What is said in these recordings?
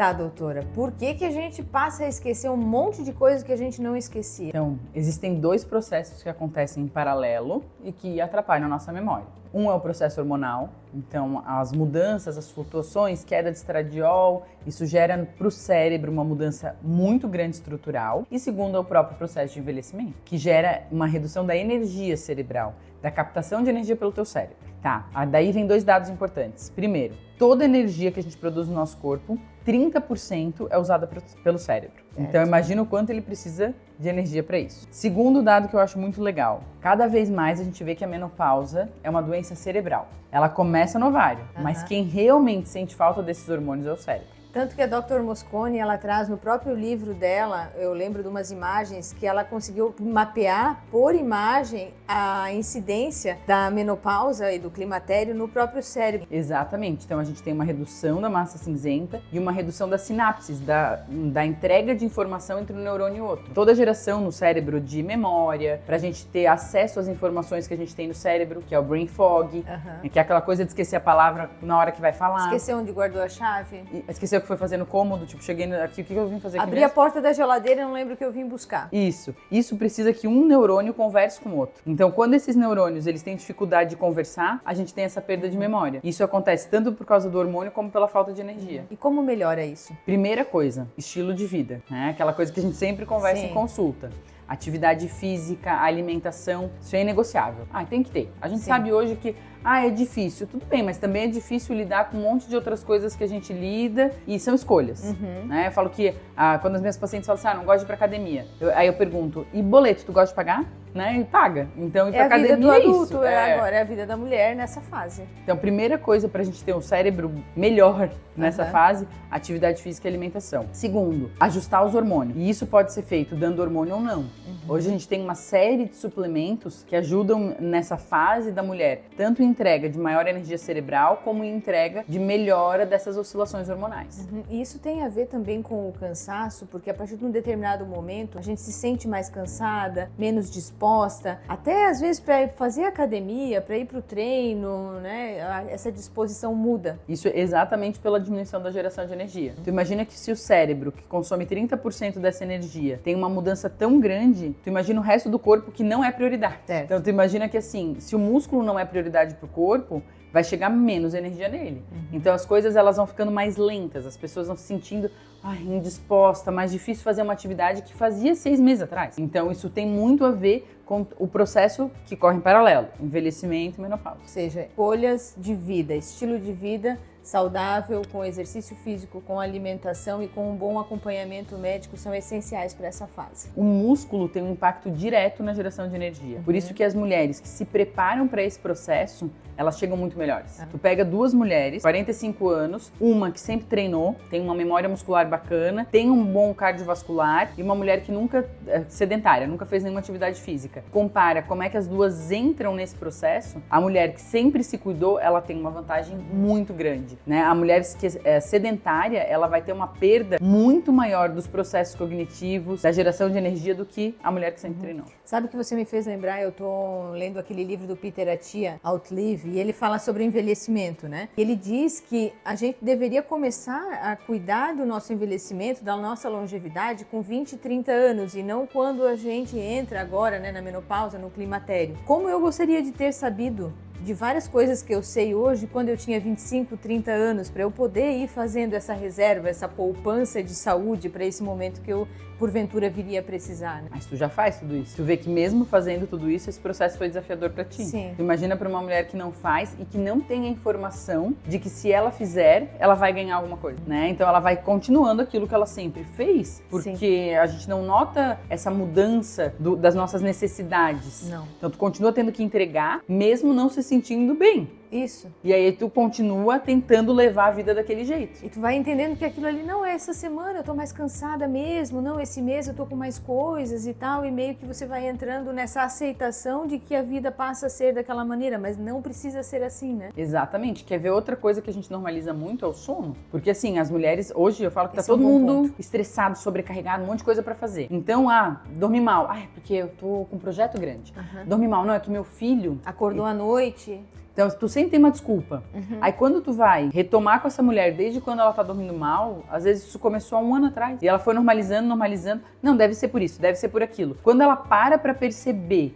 tá, doutora? Por que a gente passa a esquecer um monte de coisas que a gente não esquecia? Então, existem dois processos que acontecem em paralelo e que atrapalham a nossa memória. Um é o processo hormonal, então as mudanças, as flutuações, queda de estradiol, isso gera para o cérebro uma mudança muito grande estrutural. E segundo é o próprio processo de envelhecimento, que gera uma redução da energia cerebral, da captação de energia pelo teu cérebro. Tá, daí vem dois dados importantes. Primeiro, toda a energia que a gente produz no nosso corpo, 30% é usada pelo cérebro. Então imagina o quanto ele precisa de energia para isso. Segundo dado que eu acho muito legal, cada vez mais a gente vê que a menopausa é uma doença cerebral. Ela começa no ovário, mas quem realmente sente falta desses hormônios é o cérebro. Tanto que a Dr. Mosconi, ela traz no próprio livro dela, eu lembro de umas imagens que ela conseguiu mapear por imagem a incidência da menopausa e do climatério no próprio cérebro. Exatamente. Então a gente tem uma redução da massa cinzenta e uma redução das sinapses, da entrega de informação entre um neurônio e outro. Toda a geração no cérebro de memória, pra gente ter acesso às informações que a gente tem no cérebro, que é o brain fog, que é aquela coisa de esquecer a palavra na hora que vai falar. Esquecer onde guardou a chave. Esqueceu que foi fazer no cômodo, tipo, cheguei aqui, o que eu vim fazer aqui? Abri a porta da geladeira e não lembro o que eu vim buscar. Isso precisa que um neurônio converse com o outro. Então, quando esses neurônios eles têm dificuldade de conversar, a gente tem essa perda de memória. Isso acontece tanto por causa do hormônio como pela falta de energia. E como melhora isso? Primeira coisa, estilo de vida, né? Aquela coisa que a gente sempre conversa em consulta. Atividade física, alimentação, isso é inegociável. Tem que ter. A gente sabe hoje que é difícil, tudo bem, mas também é difícil lidar com um monte de outras coisas que a gente lida e são escolhas. Né? Eu falo que quando as minhas pacientes falam assim, não gosto de ir pra academia, aí eu pergunto, e boleto, tu gosta de pagar? Né? E paga. Então, ir pra academia é a vida do adulto, isso. Agora é a vida da mulher nessa fase. Então, primeira coisa pra gente ter um cérebro melhor nessa fase, atividade física e alimentação. Segundo, ajustar os hormônios. E isso pode ser feito dando hormônio ou não. Hoje a gente tem uma série de suplementos que ajudam nessa fase da mulher, tanto em entrega de maior energia cerebral, como em entrega de melhora dessas oscilações hormonais. E isso tem a ver também com o cansaço, porque a partir de um determinado momento a gente se sente mais cansada, menos disposta, até às vezes para fazer academia, para ir para o treino, né? Essa disposição muda. Isso é exatamente pela diminuição da geração de energia. Tu imagina que se o cérebro, que consome 30% dessa energia, tem uma mudança tão grande, tu imagina o resto do corpo que não é prioridade. Então tu imagina que assim, se o músculo não é prioridade pro corpo, vai chegar menos energia nele. Então as coisas elas vão ficando mais lentas, as pessoas vão se sentindo indisposta, mais difícil fazer uma atividade que fazia 6 meses atrás. Então isso tem muito a ver com o processo que corre em paralelo, envelhecimento e menopausa. Ou seja, escolhas de vida, estilo de vida saudável, com exercício físico, com alimentação e com um bom acompanhamento médico são essenciais para essa fase. O músculo tem um impacto direto na geração de energia. Por isso que as mulheres que se preparam para esse processo, elas chegam muito melhores. Tu pega duas mulheres, 45 anos, uma que sempre treinou, tem uma memória muscular bacana, tem um bom cardiovascular, e uma mulher que nunca é sedentária, nunca fez nenhuma atividade física. Compara como é que as duas entram nesse processo. A mulher que sempre se cuidou, ela tem uma vantagem muito grande, né? A mulher que é sedentária, ela vai ter uma perda muito maior dos processos cognitivos, da geração de energia, do que a mulher que sempre treinou. Sabe o que você me fez lembrar? Eu tô lendo aquele livro do Peter Attia, Outlive, e ele fala sobre envelhecimento, né? Ele diz que a gente deveria começar a cuidar do nosso envelhecimento, da nossa longevidade com 20, 30 anos, e não quando a gente entra agora, né, na menopausa, no climatério. Como eu gostaria de ter sabido de várias coisas que eu sei hoje, quando eu tinha 25, 30 anos, para eu poder ir fazendo essa reserva, essa poupança de saúde para esse momento que eu, porventura, viria a precisar. Né? Mas tu já faz tudo isso. Tu vê que mesmo fazendo tudo isso, esse processo foi desafiador para ti. Sim. Tu imagina para uma mulher que não faz e que não tem a informação de que se ela fizer, ela vai ganhar alguma coisa, né? Então ela vai continuando aquilo que ela sempre fez, porque a gente não nota essa mudança das nossas necessidades. Não. Então tu continua tendo que entregar, mesmo não se sentindo bem. Isso. E aí tu continua tentando levar a vida daquele jeito. E tu vai entendendo que aquilo ali não é essa semana, eu tô mais cansada mesmo, não, esse mês eu tô com mais coisas e tal, e meio que você vai entrando nessa aceitação de que a vida passa a ser daquela maneira, mas não precisa ser assim, né? Exatamente. Quer ver outra coisa que a gente normaliza muito é o sono? Porque assim, as mulheres, hoje eu falo que tá Esse é um todo bom mundo ponto. estressado, sobrecarregado, um monte de coisa pra fazer. Então, dormi mal. É porque eu tô com um projeto grande. Dormi mal, não, é que meu filho... Acordou à noite... Então, tu sempre tem uma desculpa. Aí, quando tu vai retomar com essa mulher desde quando ela tá dormindo mal, às vezes isso começou há 1 ano atrás. E ela foi normalizando. Não, deve ser por isso, deve ser por aquilo. Quando ela para pra perceber,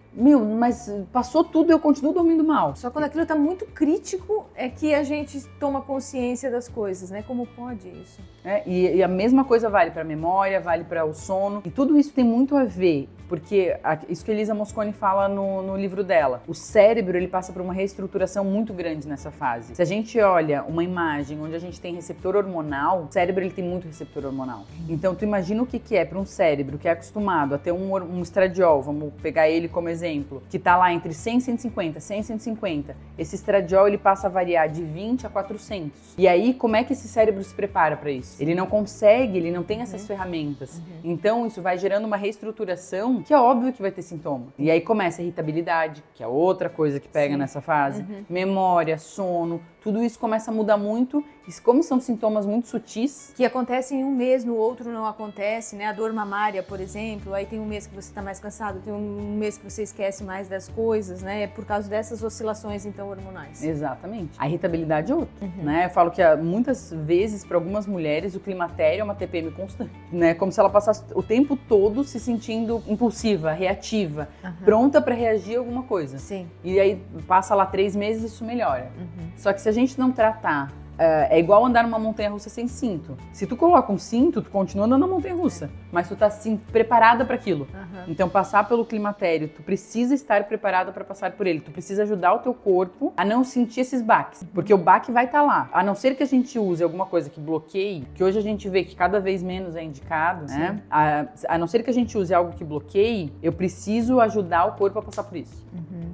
mas passou tudo e eu continuo dormindo mal. Só quando aquilo tá muito crítico é que a gente toma consciência das coisas, né? Como pode isso? E a mesma coisa vale pra memória, vale para o sono. E tudo isso tem muito a ver, porque isso que Elisa Mosconi fala no livro dela. O cérebro, ele passa por uma reestruturação muito grande nessa fase. Se a gente olha uma imagem onde a gente tem receptor hormonal, o cérebro, ele tem muito receptor hormonal. Então, tu imagina o que é para um cérebro que é acostumado a ter um estradiol, vamos pegar ele como exemplo, que tá lá entre 100 e 150, 100 e 150. Esse estradiol, ele passa a variar de 20 a 400. E aí, como é que esse cérebro se prepara para isso? Ele não consegue, ele não tem essas ferramentas. Então, isso vai gerando uma reestruturação que é óbvio que vai ter sintoma. E aí começa a irritabilidade, que é outra coisa que pega nessa fase. Memória, sono, tudo isso começa a mudar muito. E como são sintomas muito sutis... Que acontecem em um mês, no outro não acontece, né? A dor mamária, por exemplo, aí tem um mês que você está mais cansado, tem um mês que você esquece mais das coisas, né? É por causa dessas oscilações, então, hormonais. Exatamente. A irritabilidade é outra, né? Eu falo que muitas vezes, para algumas mulheres, o climatério é uma TPM constante, né? Como se ela passasse o tempo todo se sentindo impulsiva, reativa, pronta para reagir a alguma coisa. Sim. E aí passa lá 3 meses e isso melhora. Só que se a gente não tratar, é igual andar numa montanha-russa sem cinto. Se tu coloca um cinto, tu continua andando na montanha-russa, mas tu tá assim, preparada para aquilo. Então, passar pelo climatério, tu precisa estar preparada para passar por ele. Tu precisa ajudar o teu corpo a não sentir esses baques, porque o baque vai estar lá. A não ser que a gente use alguma coisa que bloqueie, que hoje a gente vê que cada vez menos é indicado, né? A não ser que a gente use algo que bloqueie, eu preciso ajudar o corpo a passar por isso.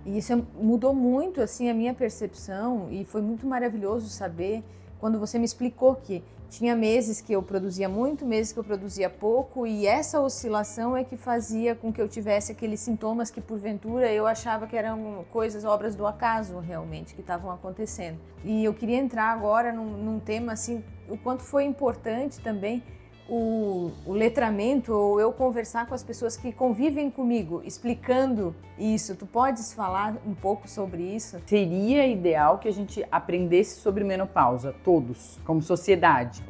E isso mudou muito, assim, a minha percepção, e foi muito maravilhoso saber quando você me explicou que tinha meses que eu produzia muito, meses que eu produzia pouco, e essa oscilação é que fazia com que eu tivesse aqueles sintomas que, porventura, eu achava que eram coisas, obras do acaso, realmente, que estavam acontecendo. E eu queria entrar agora num tema, assim, o quanto foi importante também o letramento, ou eu conversar com as pessoas que convivem comigo, explicando isso. Tu podes falar um pouco sobre isso? Seria ideal que a gente aprendesse sobre menopausa, todos, como sociedade.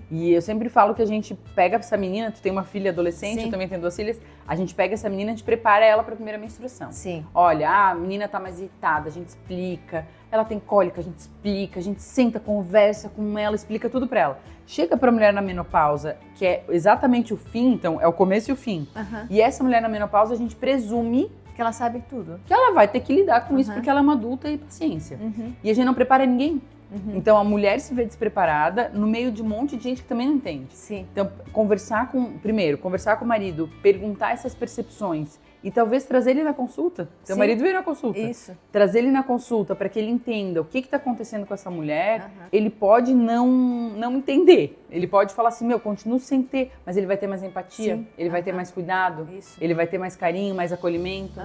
E eu sempre falo que a gente pega essa menina, tu tem uma filha adolescente, Sim. eu também tenho 2 filhas, a gente pega essa menina e a gente prepara ela para a primeira menstruação. Sim. Olha, a menina tá mais irritada, a gente explica, ela tem cólica, a gente explica, a gente senta, conversa com ela, explica tudo para ela. Chega pra mulher na menopausa, que é exatamente o fim, então é o começo e o fim. E essa mulher na menopausa, a gente presume Que ela sabe tudo. que ela vai ter que lidar com isso porque ela é uma adulta e paciência. E a gente não prepara ninguém. Então a mulher se vê despreparada no meio de um monte de gente que também não entende. Sim. Então conversar com o marido, perguntar essas percepções e talvez trazer ele na consulta. Teu marido veio na consulta. Isso. Trazer ele na consulta para que ele entenda o que está acontecendo com essa mulher. Ele pode não entender. Ele pode falar assim, continuo sem ter, mas ele vai ter mais empatia, Sim. ele vai ter mais cuidado, Isso. ele vai ter mais carinho, mais acolhimento.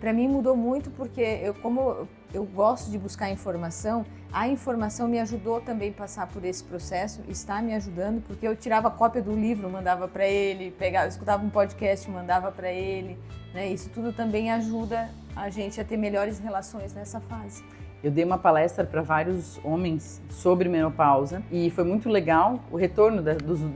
Para mim mudou muito porque como eu gosto de buscar informação, a informação me ajudou também a passar por esse processo, está me ajudando, porque eu tirava cópia do livro, mandava para ele, escutava um podcast, mandava para ele, né? Isso tudo também ajuda a gente a ter melhores relações nessa fase. Eu dei uma palestra para vários homens sobre menopausa e foi muito legal o retorno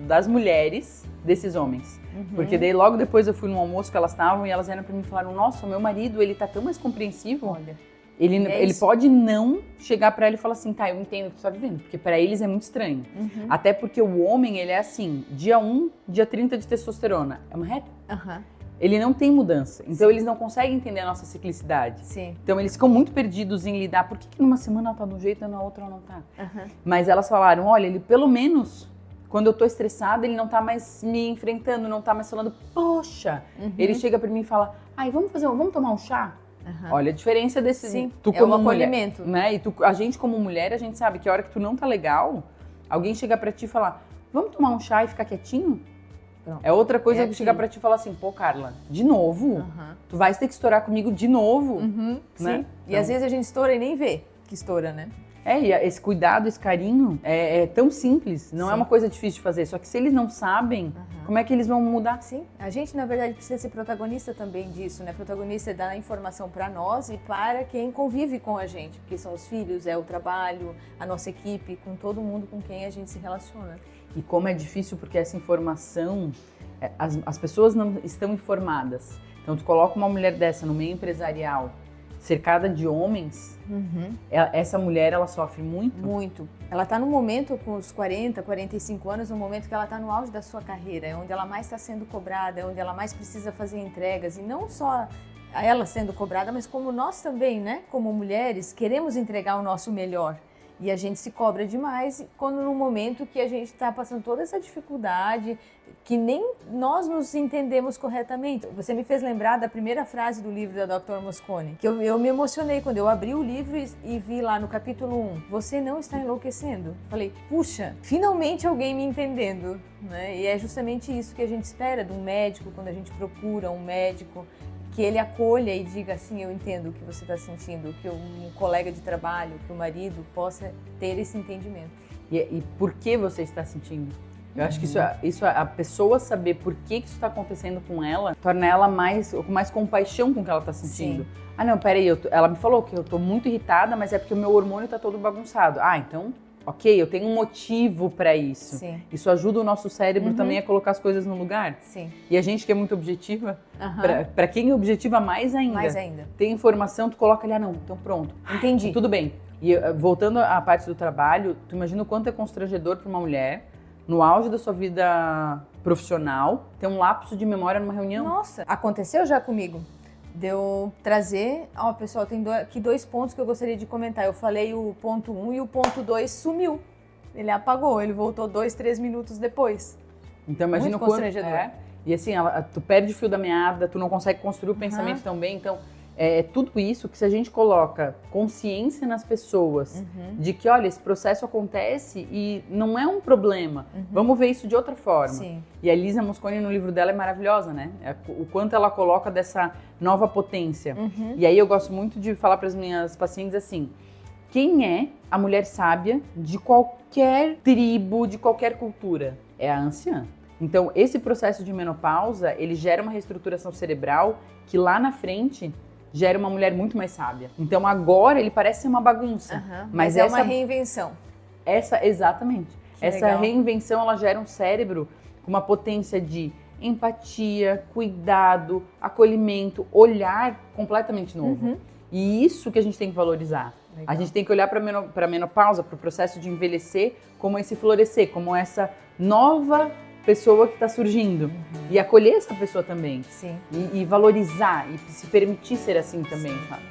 das mulheres desses homens. Porque daí logo depois eu fui num almoço que elas estavam e elas vieram para mim e falaram, nossa, o meu marido, ele tá tão mais compreensivo. Olha, Ele pode não chegar pra ela e falar assim, tá, eu entendo o que tu tá vivendo, porque pra eles é muito estranho. Até porque o homem, ele é assim, dia 1, dia 30 de testosterona, é uma reta. Ele não tem mudança, então eles não conseguem entender a nossa ciclicidade. Sim. Então eles ficam muito perdidos em lidar, por que numa semana ela tá de um jeito e na outra ela não tá? Mas elas falaram, olha, ele pelo menos, quando eu tô estressada, ele não tá mais me enfrentando, não tá mais falando, poxa. Ele chega pra mim e fala, ai, vamos tomar um chá? Olha a diferença desse... Sim, tu é como um mulher, acolhimento. né? E a gente como mulher, a gente sabe que a hora que tu não tá legal, alguém chega pra ti e falar, vamos tomar um chá e ficar quietinho? Pronto. É outra coisa que aquilo. chegar pra ti e falar assim, pô, Carla, de novo? Tu vais ter que estourar comigo de novo? Né? Sim. E às vezes a gente estoura e nem vê que estoura, né? E esse cuidado, esse carinho é tão simples, não é uma coisa difícil de fazer. Só que se eles não sabem, como é que eles vão mudar? Sim, a gente na verdade precisa ser protagonista também disso, né? Protagonista é dar a informação para nós e para quem convive com a gente, porque são os filhos, é o trabalho, a nossa equipe, com todo mundo com quem a gente se relaciona. E como é difícil porque essa informação, as pessoas não estão informadas. Então tu coloca uma mulher dessa no meio empresarial, cercada de homens, essa mulher, ela sofre muito? Muito. Ela está no momento, com os 40, 45 anos, no momento que ela está no auge da sua carreira, é onde ela mais está sendo cobrada, é onde ela mais precisa fazer entregas, e não só ela sendo cobrada, mas como nós também, né? Como mulheres, queremos entregar o nosso melhor. E a gente se cobra demais quando no momento que a gente está passando toda essa dificuldade, que nem nós nos entendemos corretamente. Você me fez lembrar da primeira frase do livro da Dr. Moscone, que eu me emocionei quando eu abri o livro e vi lá no capítulo 1, você não está enlouquecendo. Falei, puxa, finalmente alguém me entendendo, né? E é justamente isso que a gente espera de um médico, quando a gente procura um médico, que ele acolha e diga assim, eu entendo o que você está sentindo, que um colega de trabalho, que o marido possa ter esse entendimento. E por que você está sentindo? Eu acho que isso a pessoa saber por que isso está acontecendo com ela, torna ela com mais compaixão com o que ela está sentindo. Sim. Ah, não, peraí, ela me falou que eu estou muito irritada, mas é porque o meu hormônio está todo bagunçado. Ah, então, ok, eu tenho um motivo para isso. Sim. Isso ajuda o nosso cérebro também a colocar as coisas no lugar. Sim. E a gente que é muito objetiva, para quem objetiva mais ainda. Mais ainda. Tem informação, tu coloca ali, não, então pronto. Entendi. Tudo bem. E voltando à parte do trabalho, tu imagina o quanto é constrangedor para uma mulher, no auge da sua vida profissional, ter um lapso de memória numa reunião. Nossa, aconteceu já comigo. De eu trazer, pessoal, tem aqui 2 pontos que eu gostaria de comentar. Eu falei o ponto 1 e o ponto 2 sumiu. Ele apagou, ele voltou 2, 3 minutos depois. Então imagina muito o quanto constrangedor. E assim, tu perde o fio da meada, tu não consegue construir o pensamento tão bem. Então, é tudo isso que se a gente coloca consciência nas pessoas de que, olha, esse processo acontece e não é um problema. Vamos ver isso de outra forma. Sim. E a Lisa Moscone, no livro dela, é maravilhosa, né? O quanto ela coloca dessa nova potência. E aí eu gosto muito de falar para as minhas pacientes assim, quem é a mulher sábia de qualquer tribo, de qualquer cultura? É a anciã. Então, esse processo de menopausa, ele gera uma reestruturação cerebral que lá na frente gera uma mulher muito mais sábia. Então, agora ele parece ser uma bagunça. Mas é uma reinvenção. Exatamente. Essa legal. Reinvenção, ela gera um cérebro com uma potência de empatia, cuidado, acolhimento, olhar completamente novo. E isso que a gente tem que valorizar. Legal. A gente tem que olhar para a menopausa, para o processo de envelhecer, como esse florescer, como essa nova pessoa que está surgindo. E acolher essa pessoa também. Sim. E valorizar, e se permitir ser assim também, sabe?